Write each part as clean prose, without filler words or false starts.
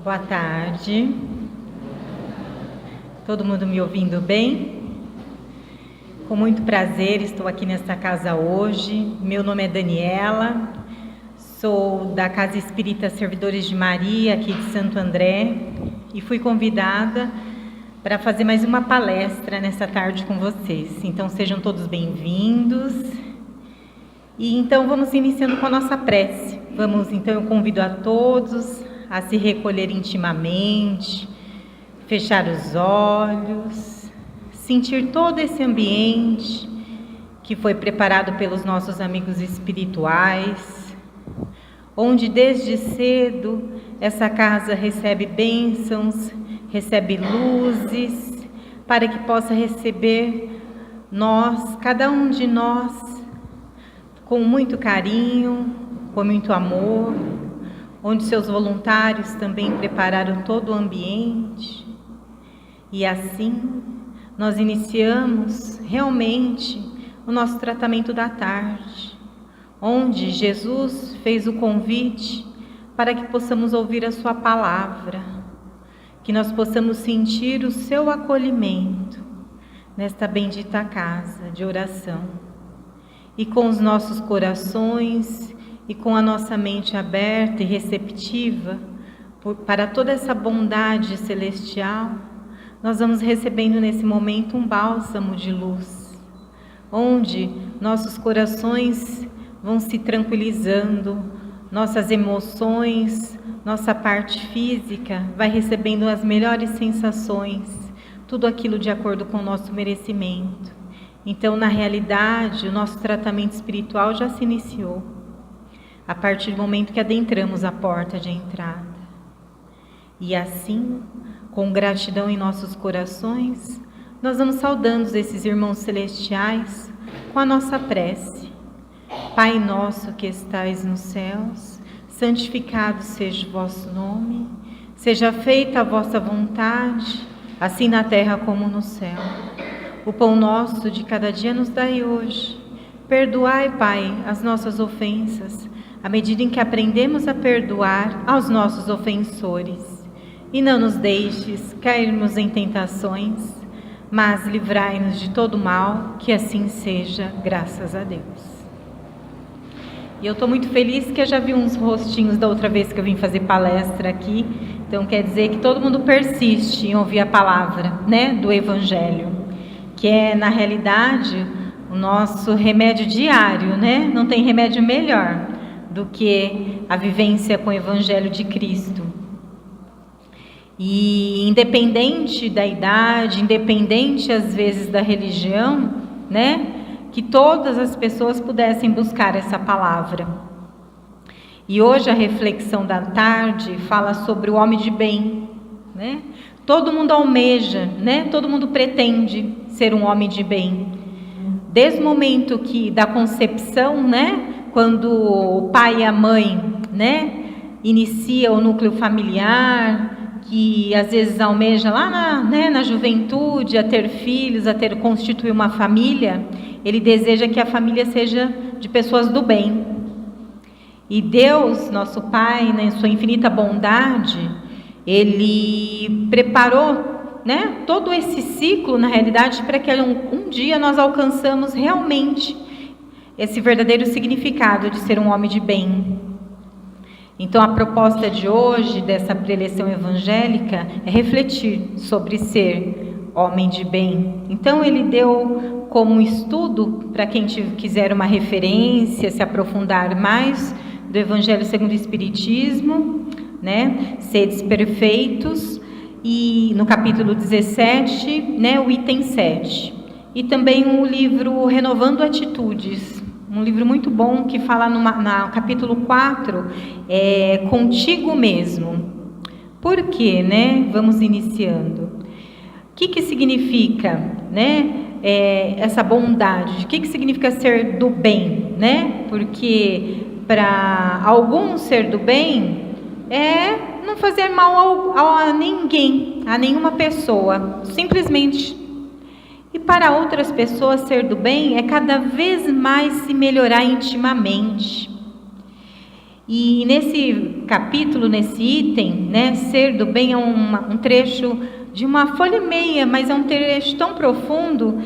Boa tarde. Todo mundo me ouvindo bem? Com muito prazer, estou aqui nesta casa hoje. Meu nome é Daniela, sou da Casa Espírita Servidores de Maria, aqui de Santo André, e fui convidada para fazer mais uma palestra nessa tarde com vocês. Então, sejam todos bem-vindos. E então, vamos iniciando com a nossa prece. Eu convido a todos a se recolher intimamente, fechar os olhos, sentir todo esse ambiente que foi preparado pelos nossos amigos espirituais, onde desde cedo essa casa recebe bênçãos, recebe luzes, para que possa receber nós, cada um de nós, com muito carinho, com muito amor, onde seus voluntários também prepararam todo o ambiente. E assim, nós iniciamos realmente o nosso tratamento da tarde, onde Jesus fez o convite para que possamos ouvir a sua palavra, que nós possamos sentir o seu acolhimento nesta bendita casa de oração. E com os nossos corações e com a nossa mente aberta e receptiva para toda essa bondade celestial, nós vamos recebendo nesse momento um bálsamo de luz, onde nossos corações vão se tranquilizando, nossas emoções, nossa parte física vai recebendo as melhores sensações, tudo aquilo de acordo com o nosso merecimento. Então, na realidade, o nosso tratamento espiritual já se iniciou, a partir do momento que adentramos a porta de entrada. E assim, com gratidão em nossos corações, nós vamos saudando esses irmãos celestiais com a nossa prece. Pai nosso que estais nos céus, santificado seja o vosso nome, seja feita a vossa vontade, assim na terra como no céu. O pão nosso de cada dia nos dai hoje. Perdoai, Pai, as nossas ofensas, à medida em que aprendemos a perdoar aos nossos ofensores. E não nos deixes cairmos em tentações, mas livrai-nos de todo mal, que assim seja, graças a Deus. E eu estou muito feliz que eu já vi uns rostinhos da outra vez que eu vim fazer palestra aqui, então quer dizer que todo mundo persiste em ouvir a palavra, né, do Evangelho, que é, na realidade, o nosso remédio diário, né? Não tem remédio melhor do que a vivência com o Evangelho de Cristo. E independente da idade, independente às vezes da religião, né? Que todas as pessoas pudessem buscar essa palavra. E hoje a reflexão da tarde fala sobre o homem de bem, né? Todo mundo almeja, né? Todo mundo pretende ser um homem de bem. Desde o momento da concepção, né? Quando o pai e a mãe, né? Inicia o núcleo familiar, que às vezes almeja lá na juventude a ter filhos, constituir uma família, ele deseja que a família seja de pessoas do bem. E Deus, nosso Pai, em sua infinita bondade, Ele preparou, né, todo esse ciclo, na realidade, para que um dia nós alcançamos realmente esse verdadeiro significado de ser um homem de bem. Então, a proposta de hoje, dessa preleção evangélica, é refletir sobre ser homem de bem. Então, ele deu como estudo, para quem quiser uma referência, se aprofundar mais, do Evangelho segundo o Espiritismo, né? Sedes perfeitos, e no capítulo 17, né, o item 7. E também o livro Renovando Atitudes, um livro muito bom que fala no capítulo 4, contigo mesmo. Por quê, né? Vamos iniciando. O que significa, né, essa bondade? O que significa ser do bem, né? Porque para alguns ser do bem é não fazer mal a ninguém, a nenhuma pessoa, simplesmente. E para outras pessoas ser do bem é cada vez mais se melhorar intimamente. E nesse capítulo, nesse item, né, ser do bem é um trecho de uma folha e meia, mas é um trecho tão profundo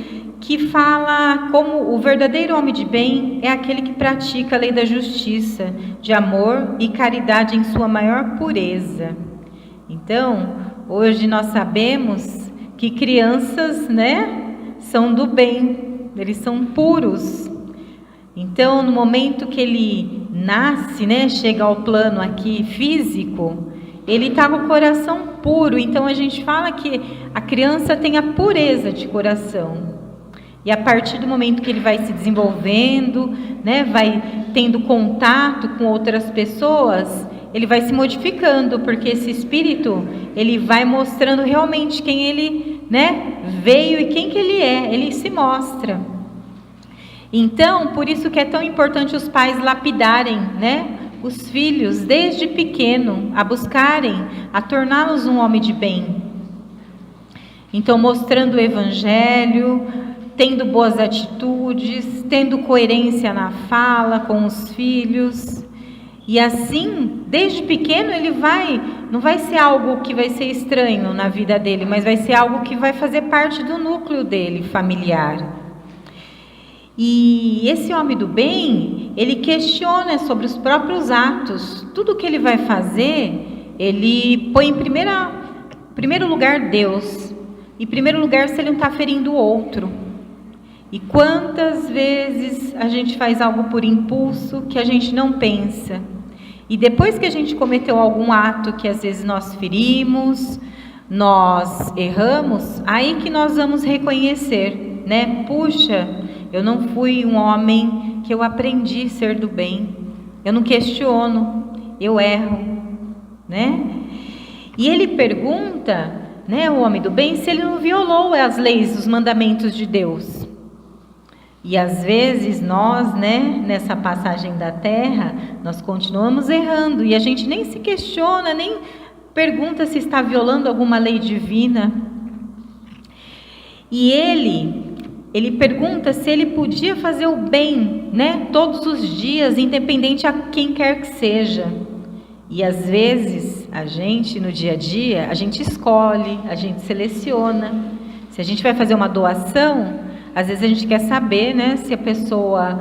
que fala como o verdadeiro homem de bem é aquele que pratica a lei da justiça, de amor e caridade em sua maior pureza. Então, hoje nós sabemos que crianças, né, são do bem, eles são puros. Então, no momento que ele nasce, né, chega ao plano aqui físico, ele está com o coração puro. Então, a gente fala que a criança tem a pureza de coração. E a partir do momento que ele vai se desenvolvendo, né, vai tendo contato com outras pessoas, ele vai se modificando, porque esse espírito, ele vai mostrando realmente quem ele, né, veio e quem que ele se mostra. Então, por isso que é tão importante os pais lapidarem, né, os filhos desde pequeno, a buscarem, a torná-los um homem de bem. Então, mostrando o evangelho, tendo boas atitudes, tendo coerência na fala com os filhos. E assim, desde pequeno, não vai ser algo que vai ser estranho na vida dele, mas vai ser algo que vai fazer parte do núcleo dele, familiar. E esse homem do bem, ele questiona sobre os próprios atos. Tudo que ele vai fazer, ele põe em primeiro lugar Deus. Em primeiro lugar, se ele não está ferindo o outro. E quantas vezes a gente faz algo por impulso que a gente não pensa? E depois que a gente cometeu algum ato que às vezes nós ferimos, nós erramos, aí que nós vamos reconhecer, né? Puxa, eu não fui um homem que eu aprendi a ser do bem. Eu não questiono, eu erro, né? E ele pergunta, né, o homem do bem, se ele não violou as leis, os mandamentos de Deus. E às vezes nós, né, nessa passagem da terra, nós continuamos errando e a gente nem se questiona, nem pergunta se está violando alguma lei divina. E ele pergunta se ele podia fazer o bem, né, todos os dias, independente a quem quer que seja. E às vezes a gente, no dia a dia, a gente escolhe, a gente seleciona. Se a gente vai fazer uma doação, às vezes a gente quer saber, né, se a pessoa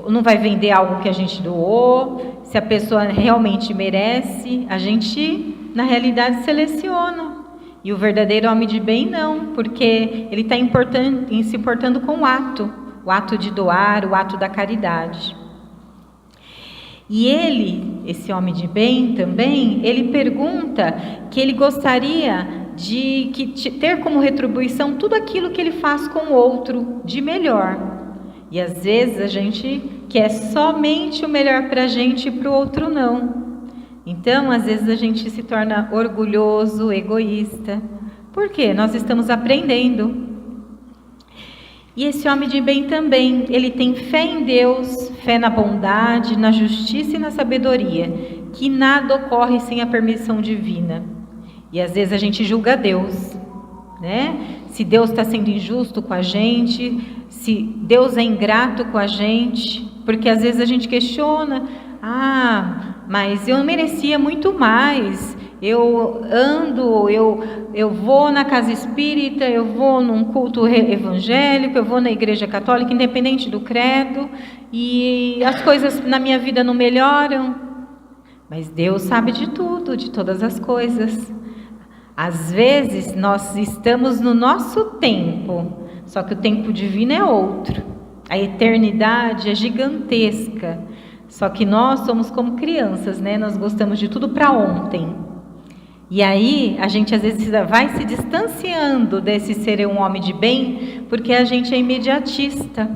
não vai vender algo que a gente doou, se a pessoa realmente merece. A gente, na realidade, seleciona. E o verdadeiro homem de bem não, porque ele está se importando com o ato de doar, o ato da caridade. E esse homem de bem também, ele pergunta que ele gostaria de ter como retribuição tudo aquilo que ele faz com o outro de melhor. E às vezes a gente quer somente o melhor para a gente e para o outro não. Então, às vezes a gente se torna orgulhoso, egoísta. Por quê? Nós estamos aprendendo. E esse homem de bem também, ele tem fé em Deus, fé na bondade, na justiça e na sabedoria, que nada ocorre sem a permissão divina. E às vezes a gente julga Deus, né? Se Deus está sendo injusto com a gente, se Deus é ingrato com a gente, porque às vezes a gente questiona, mas eu merecia muito mais. Eu vou na casa espírita, eu vou num culto evangélico, eu vou na igreja católica, independente do credo, e as coisas na minha vida não melhoram. Mas Deus sabe de tudo, de todas as coisas. Às vezes nós estamos no nosso tempo, só que o tempo divino é outro. A eternidade é gigantesca. Só que nós somos como crianças, né? Nós gostamos de tudo para ontem. E aí a gente às vezes vai se distanciando desse ser um homem de bem, porque a gente é imediatista.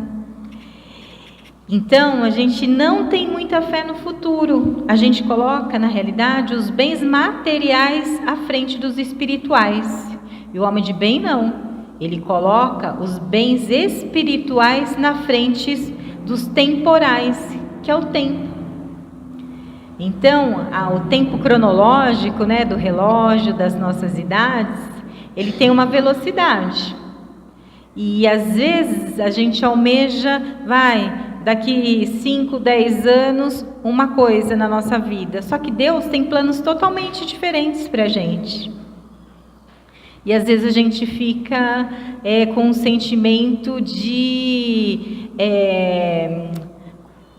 Então a gente não tem muita fé no futuro. A gente coloca na realidade os bens materiais à frente dos espirituais. E o homem de bem não. Ele coloca os bens espirituais na frente dos temporais, que é o tempo. Então, o tempo cronológico, né, do relógio, das nossas idades, ele tem uma velocidade. E às vezes a gente almeja, daqui 5, 10 anos uma coisa na nossa vida. Só que Deus tem planos totalmente diferentes para a gente. E às vezes a gente fica com um sentimento de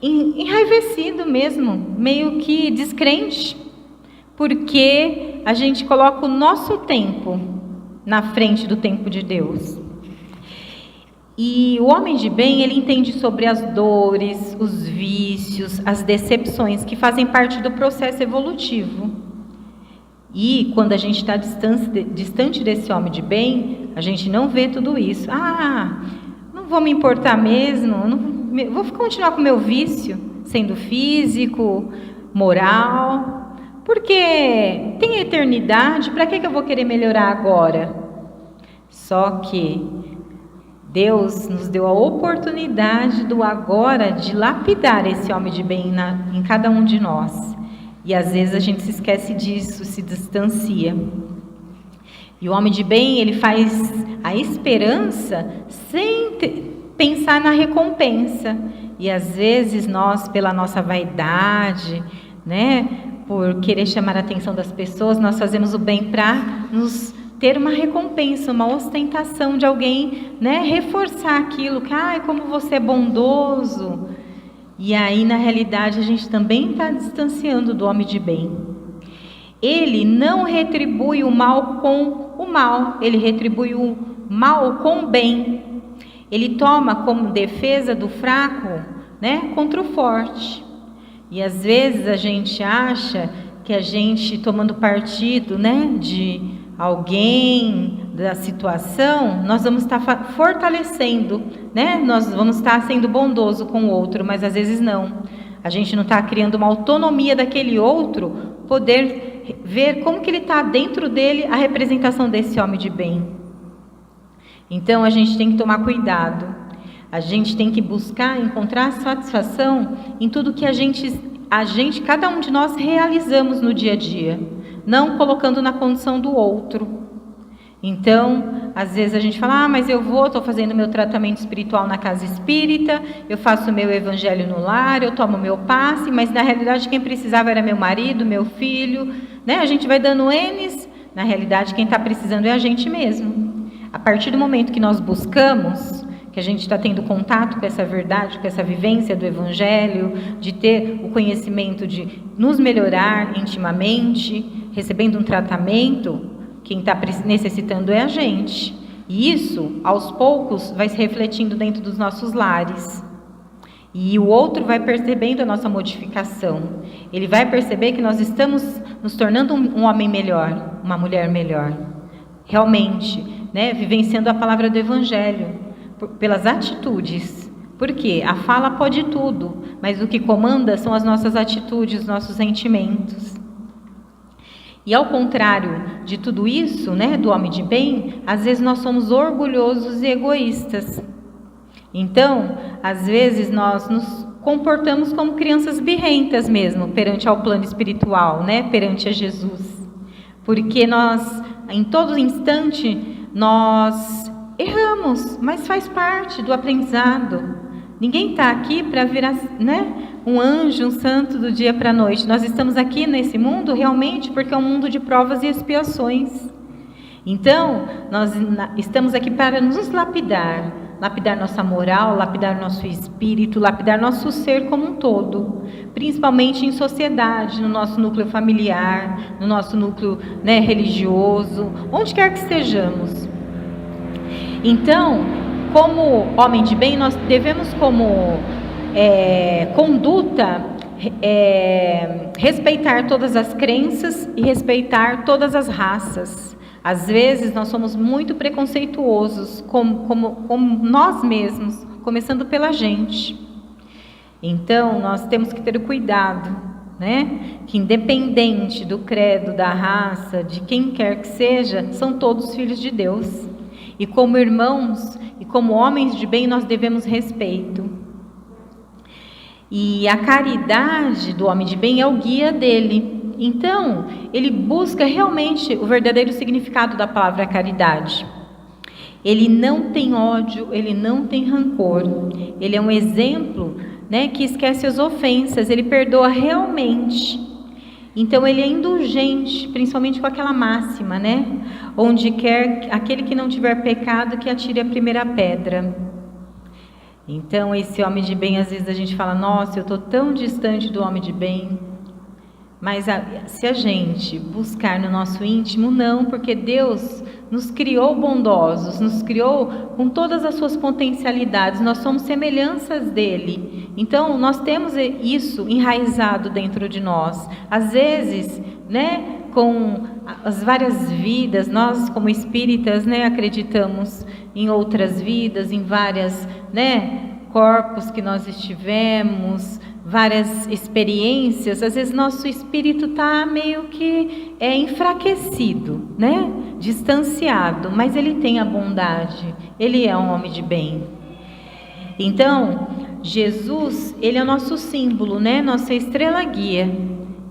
enraivecido mesmo, meio que descrente, porque a gente coloca o nosso tempo na frente do tempo de Deus. E o homem de bem, ele entende sobre as dores, os vícios, as decepções que fazem parte do processo evolutivo. E quando a gente está distante desse homem de bem, a gente não vê tudo isso. Não vou me importar mesmo, vou continuar com o meu vício, sendo físico, moral, porque tem eternidade, para que eu vou querer melhorar agora? Só que Deus nos deu a oportunidade do agora de lapidar esse homem de bem em cada um de nós. E às vezes a gente se esquece disso, se distancia. E o homem de bem, ele faz a esperança sem pensar na recompensa. E às vezes nós, pela nossa vaidade, né, por querer chamar a atenção das pessoas, nós fazemos o bem para nos ter uma recompensa, uma ostentação de alguém, né, reforçar aquilo que, como você é bondoso. E aí, na realidade, a gente também está distanciando do homem de bem. Ele não retribui o mal com o mal, ele retribui o mal com o bem. Ele toma como defesa do fraco, né, contra o forte. E às vezes a gente acha que a gente, tomando partido, né, de alguém, da situação, nós vamos estar fortalecendo, né? Nós vamos estar sendo bondoso com o outro, mas às vezes não. A gente não está criando uma autonomia daquele outro, poder ver como que ele está dentro dele, a representação desse homem de bem. Então a gente tem que tomar cuidado. A gente tem que buscar encontrar satisfação em tudo que a gente, cada um de nós realizamos no dia a dia, não colocando na condição do outro. Então, às vezes a gente fala, mas estou fazendo meu tratamento espiritual na casa espírita, eu faço meu evangelho no lar, eu tomo meu passe, mas na realidade quem precisava era meu marido, meu filho, né? A gente vai dando N's, na realidade quem está precisando é a gente mesmo. A partir do momento que nós buscamos, que a gente está tendo contato com essa verdade, com essa vivência do evangelho, de ter o conhecimento de nos melhorar intimamente, recebendo um tratamento, quem está necessitando é a gente. E isso, aos poucos, vai se refletindo dentro dos nossos lares. E o outro vai percebendo a nossa modificação. Ele vai perceber que nós estamos nos tornando um homem melhor, uma mulher melhor. Realmente, né, vivenciando a palavra do Evangelho, pelas atitudes. Porque a fala pode tudo, mas o que comanda são as nossas atitudes, os nossos sentimentos. E ao contrário de tudo isso, né, do homem de bem, às vezes nós somos orgulhosos e egoístas. Então, às vezes nós nos comportamos como crianças birrentas mesmo, perante ao plano espiritual, né, perante a Jesus. Porque nós, em todo instante, nós erramos, mas faz parte do aprendizado. Ninguém está aqui para virar, né, um anjo, um santo do dia para a noite. Nós estamos aqui nesse mundo realmente porque é um mundo de provas e expiações. Então, nós estamos aqui para nos lapidar. Lapidar nossa moral, lapidar nosso espírito, lapidar nosso ser como um todo. Principalmente em sociedade, no nosso núcleo familiar, no nosso núcleo, né, religioso, onde quer que estejamos. Então, como homem de bem, nós devemos, como conduta, respeitar todas as crenças e respeitar todas as raças. Às vezes, nós somos muito preconceituosos como nós mesmos, começando pela gente. Então, nós temos que ter cuidado, né? Que independente do credo, da raça, de quem quer que seja, são todos filhos de Deus. E como irmãos e como homens de bem, nós devemos respeito. E a caridade do homem de bem é o guia dele. Então, ele busca realmente o verdadeiro significado da palavra caridade. Ele não tem ódio, ele não tem rancor. Ele é um exemplo né, que esquece as ofensas, ele perdoa realmente. Então ele é indulgente, principalmente com aquela máxima, né? Onde quer aquele que não tiver pecado, que atire a primeira pedra. Então esse homem de bem, às vezes a gente fala, nossa, eu estou tão distante do homem de bem. Mas se a gente buscar no nosso íntimo, não, porque Deus nos criou bondosos, nos criou com todas as suas potencialidades, nós somos semelhanças dele. Então nós temos isso enraizado dentro de nós. Às vezes, né, com as várias vidas, nós como espíritas, né, acreditamos em outras vidas, em várias, né, corpos que nós estivemos, várias experiências. Às vezes nosso espírito está meio que enfraquecido, né? Distanciado, mas ele tem a bondade, ele é um homem de bem. Então, Jesus, ele é o nosso símbolo, né? Nossa estrela guia.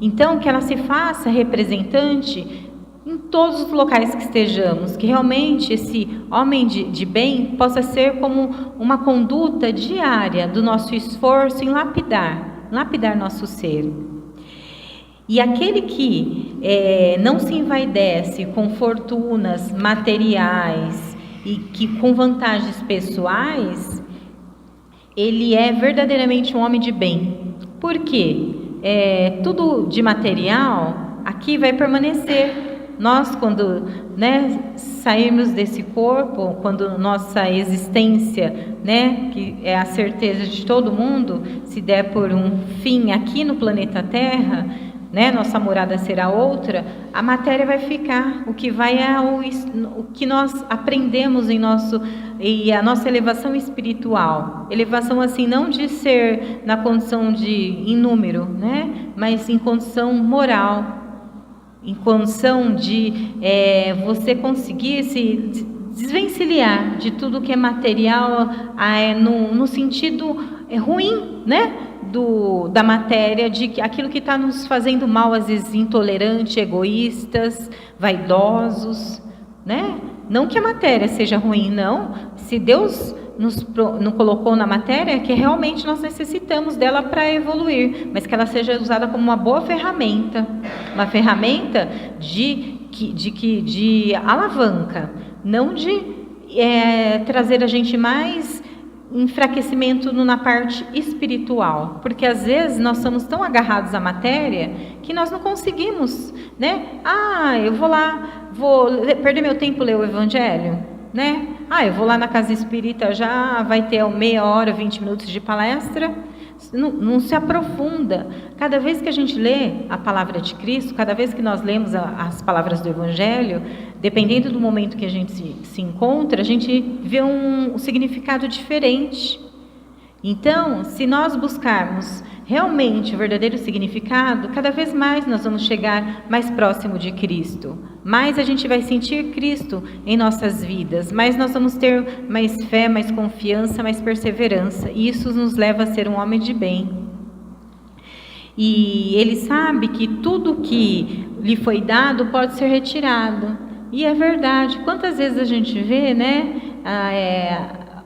Então, que ela se faça representante em todos os locais que estejamos, que realmente esse homem de bem possa ser como uma conduta diária do nosso esforço em lapidar nosso ser. E aquele que não se envaidece com fortunas materiais e que com vantagens pessoais, ele é verdadeiramente um homem de bem. Por quê? Tudo de material aqui vai permanecer. Nós, quando, né, sairmos desse corpo, quando nossa existência, né, que é a certeza de todo mundo, se der por um fim aqui no planeta Terra, né, nossa morada será outra, a matéria vai ficar. O que vai é o que nós aprendemos e a nossa elevação espiritual. Elevação assim, não de ser na condição em número, né, mas em condição moral, em condição de você conseguir se desvencilhar de tudo que é material, no sentido ruim, né, da matéria, de aquilo que está nos fazendo mal, às vezes intolerantes, egoístas, vaidosos, né? Não que a matéria seja ruim, não. Se Deus nos colocou na matéria, é que realmente nós necessitamos dela para evoluir, mas que ela seja usada como uma boa ferramenta, uma ferramenta de alavanca, não de trazer a gente mais enfraquecimento na parte espiritual, porque às vezes nós somos tão agarrados à matéria que nós não conseguimos, né? Eu vou perder meu tempo ler o Evangelho, né? Eu vou lá na casa espírita, já vai ter meia hora, 20 minutos de palestra. Não se aprofunda. Cada vez que a gente lê a palavra de Cristo, cada vez que nós lemos as palavras do Evangelho, dependendo do momento que a gente se encontra, a gente vê um significado diferente. Então, se nós buscarmos realmente o verdadeiro significado, cada vez mais nós vamos chegar mais próximo de Cristo. Mais a gente vai sentir Cristo em nossas vidas, mais nós vamos ter mais fé, mais confiança, mais perseverança. E isso nos leva a ser um homem de bem. E ele sabe que tudo que lhe foi dado pode ser retirado. E é verdade. Quantas vezes a gente vê, né?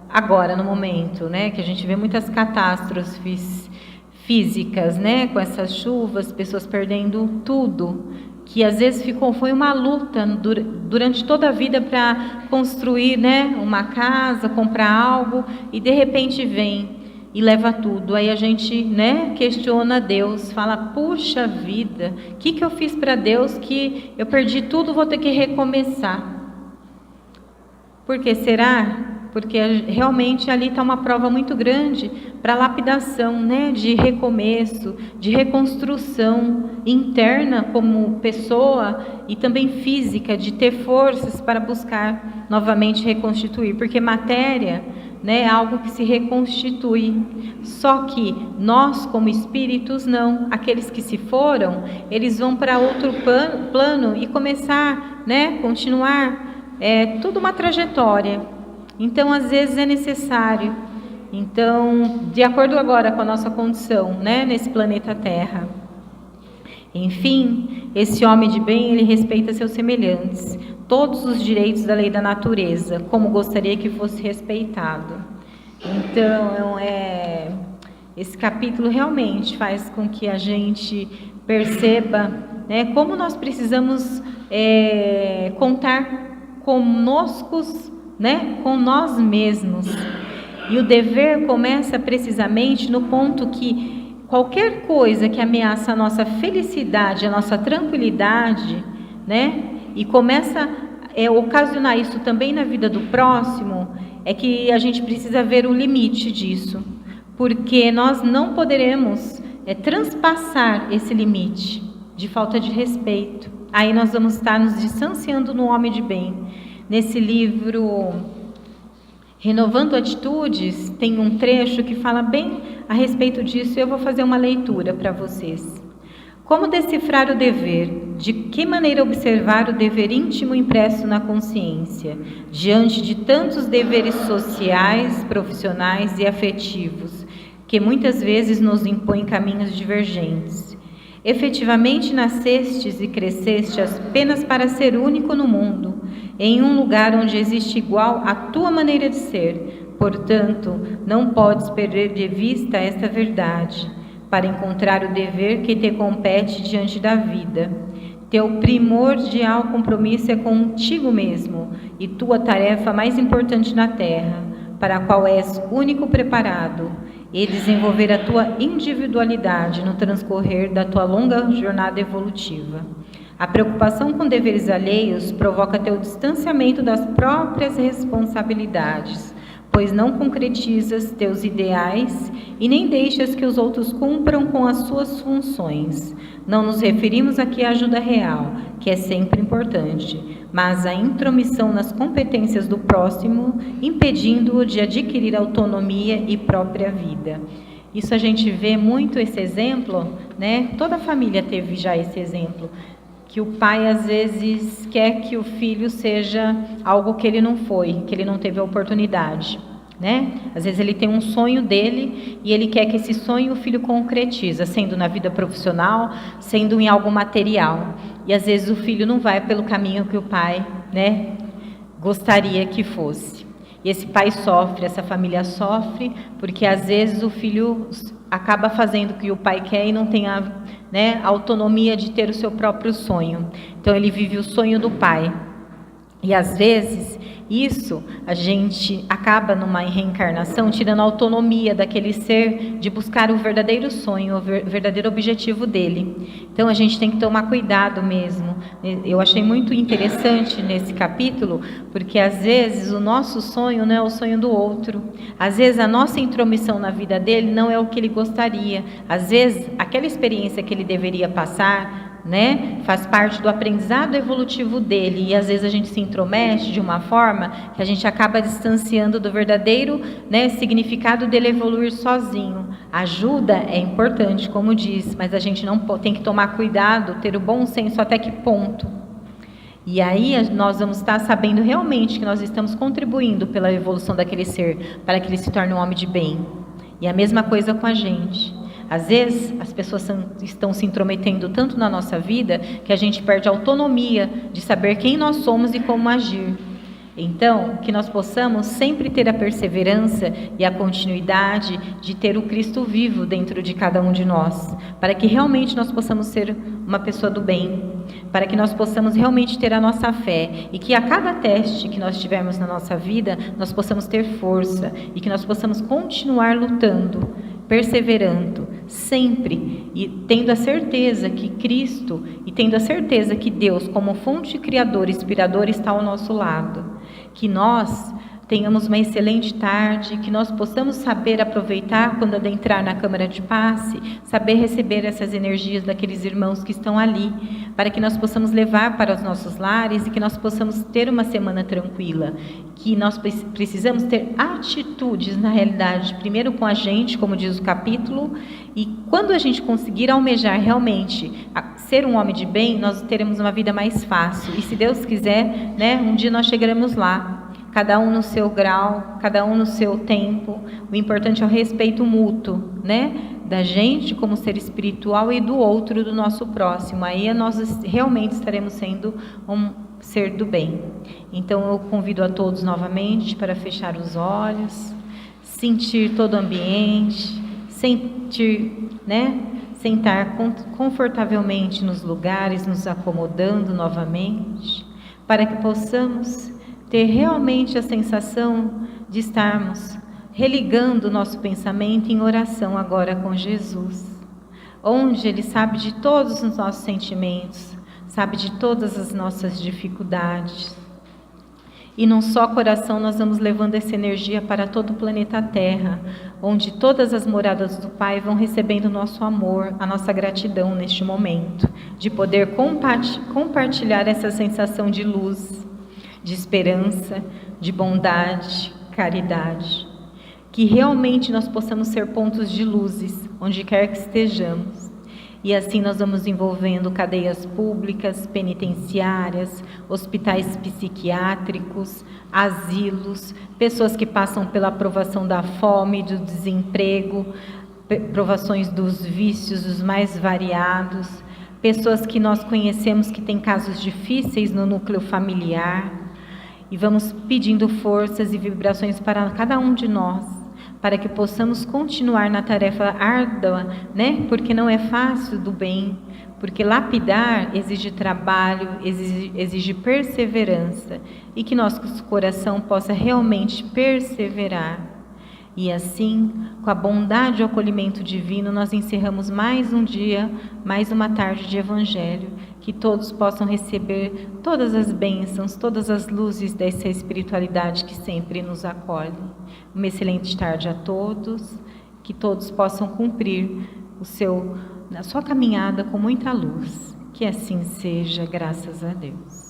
Agora, no momento, né? Que a gente vê muitas catástrofes físicas, né? Com essas chuvas, pessoas perdendo tudo. Que às vezes foi uma luta durante toda a vida para construir, né, uma casa, comprar algo, e de repente vem e leva tudo. Aí a gente, né, questiona Deus, fala, puxa vida, o que eu fiz para Deus que eu perdi tudo, vou ter que recomeçar? Por que será? Porque realmente ali está uma prova muito grande para lapidação, né, de recomeço, de reconstrução interna como pessoa e também física, de ter forças para buscar novamente reconstituir, porque matéria, né, é algo que se reconstitui. Só que nós como espíritos não, aqueles que se foram, eles vão para outro plano e começar, né, continuar, tudo uma trajetória. Então, às vezes é necessário. Então, de acordo agora com a nossa condição, né, nesse planeta Terra. Enfim, esse homem de bem, ele respeita seus semelhantes, todos os direitos da lei da natureza, como gostaria que fosse respeitado. Então, esse capítulo realmente faz com que a gente perceba, né, como nós precisamos contar conosco, né, com nós mesmos. E o dever começa precisamente no ponto que qualquer coisa que ameaça a nossa felicidade, a nossa tranquilidade, né, e começa a ocasionar isso também na vida do próximo, é que a gente precisa ver o limite disso, porque nós não poderemos transpassar esse limite de falta de respeito. Aí nós vamos estar nos distanciando no homem de bem. Nesse livro Renovando Atitudes, tem um trecho que fala bem a respeito disso, e eu vou fazer uma leitura para vocês. Como decifrar o dever? De que maneira observar o dever íntimo impresso na consciência, diante de tantos deveres sociais, profissionais e afetivos, que muitas vezes nos impõem caminhos divergentes? Efetivamente nascestes e cresceste apenas para ser único no mundo, em um lugar onde existe igual à tua maneira de ser. Portanto, não podes perder de vista esta verdade, para encontrar o dever que te compete diante da vida. Teu primordial compromisso é contigo mesmo, e tua tarefa mais importante na terra, para a qual és único preparado, e desenvolver a tua individualidade no transcorrer da tua longa jornada evolutiva. A preocupação com deveres alheios provoca teu distanciamento das próprias responsabilidades, pois não concretizas teus ideais e nem deixas que os outros cumpram com as suas funções. Não nos referimos aqui à ajuda real, que é sempre importante, mas à intromissão nas competências do próximo, impedindo-o de adquirir autonomia e própria vida. Isso a gente vê muito esse exemplo, né? Toda a família teve já esse exemplo, que o pai às vezes quer que o filho seja algo que ele não foi, que ele não teve a oportunidade, né? Às vezes ele tem um sonho dele e ele quer que esse sonho o filho concretiza, sendo na vida profissional, sendo em algo material. E às vezes o filho não vai pelo caminho que o pai, né, gostaria que fosse. E esse pai sofre, essa família sofre, porque às vezes o filho acaba fazendo o que o pai quer e não tem a autonomia de ter o seu próprio sonho. Então ele vive o sonho do pai. E às vezes isso a gente acaba numa reencarnação tirando a autonomia daquele ser de buscar o verdadeiro sonho, o verdadeiro objetivo dele. Então a gente tem que tomar cuidado mesmo. Eu achei muito interessante nesse capítulo, porque às vezes o nosso sonho não é o sonho do outro. Às vezes a nossa intromissão na vida dele não é o que ele gostaria. Às vezes aquela experiência que ele deveria passar, né, faz parte do aprendizado evolutivo dele, e às vezes a gente se intromete de uma forma que a gente acaba distanciando do verdadeiro, né, significado dele evoluir sozinho. Ajuda é importante, como diz, mas a gente não tem que tomar cuidado, ter o bom senso até que ponto. E aí nós vamos estar sabendo realmente que nós estamos contribuindo pela evolução daquele ser, para que ele se torne um homem de bem. E a mesma coisa com a gente. Às vezes, as pessoas estão se intrometendo tanto na nossa vida que a gente perde a autonomia de saber quem nós somos e como agir. Então, que nós possamos sempre ter a perseverança e a continuidade de ter o Cristo vivo dentro de cada um de nós, para que realmente nós possamos ser uma pessoa do bem, para que nós possamos realmente ter a nossa fé, e que a cada teste que nós tivermos na nossa vida, nós possamos ter força, e que nós possamos continuar lutando, perseverando, sempre, e tendo a certeza que Cristo, e tendo a certeza que Deus, como fonte criadora e inspiradora, está ao nosso lado. Que nós tenhamos uma excelente tarde, que nós possamos saber aproveitar quando adentrar na câmara de passe, saber receber essas energias daqueles irmãos que estão ali, para que nós possamos levar para os nossos lares e que nós possamos ter uma semana tranquila. Que nós precisamos ter atitudes, na realidade, primeiro com a gente, como diz o capítulo, e quando a gente conseguir almejar realmente ser um homem de bem, nós teremos uma vida mais fácil. E se Deus quiser, né, um dia nós chegaremos lá. Cada um no seu grau, cada um no seu tempo. O importante é o respeito mútuo, né? Da gente como ser espiritual e do outro, do nosso próximo. Aí nós realmente estaremos sendo um ser do bem. Então eu convido a todos novamente para fechar os olhos, sentir todo o ambiente, sentar confortavelmente nos lugares, nos acomodando novamente, para que possamos ter realmente a sensação de estarmos religando o nosso pensamento em oração agora com Jesus, onde Ele sabe de todos os nossos sentimentos, sabe de todas as nossas dificuldades. E num só coração nós vamos levando essa energia para todo o planeta Terra, onde todas as moradas do Pai vão recebendo o nosso amor, a nossa gratidão neste momento, de poder compartilhar essa sensação de luz, de esperança, de bondade, caridade. Que realmente nós possamos ser pontos de luzes, onde quer que estejamos. E assim nós vamos envolvendo cadeias públicas, penitenciárias, hospitais psiquiátricos, asilos, pessoas que passam pela provação da fome, do desemprego, provações dos vícios, os mais variados, pessoas que nós conhecemos que têm casos difíceis no núcleo familiar. E vamos pedindo forças e vibrações para cada um de nós, para que possamos continuar na tarefa árdua, Porque não é fácil do bem, porque lapidar exige trabalho, exige perseverança, e que nosso coração possa realmente perseverar. E assim, com a bondade e o acolhimento divino, nós encerramos mais um dia, mais uma tarde de Evangelho, que todos possam receber todas as bênçãos, todas as luzes dessa espiritualidade que sempre nos acolhe. Uma excelente tarde a todos, que todos possam cumprir a sua caminhada com muita luz. Que assim seja, graças a Deus.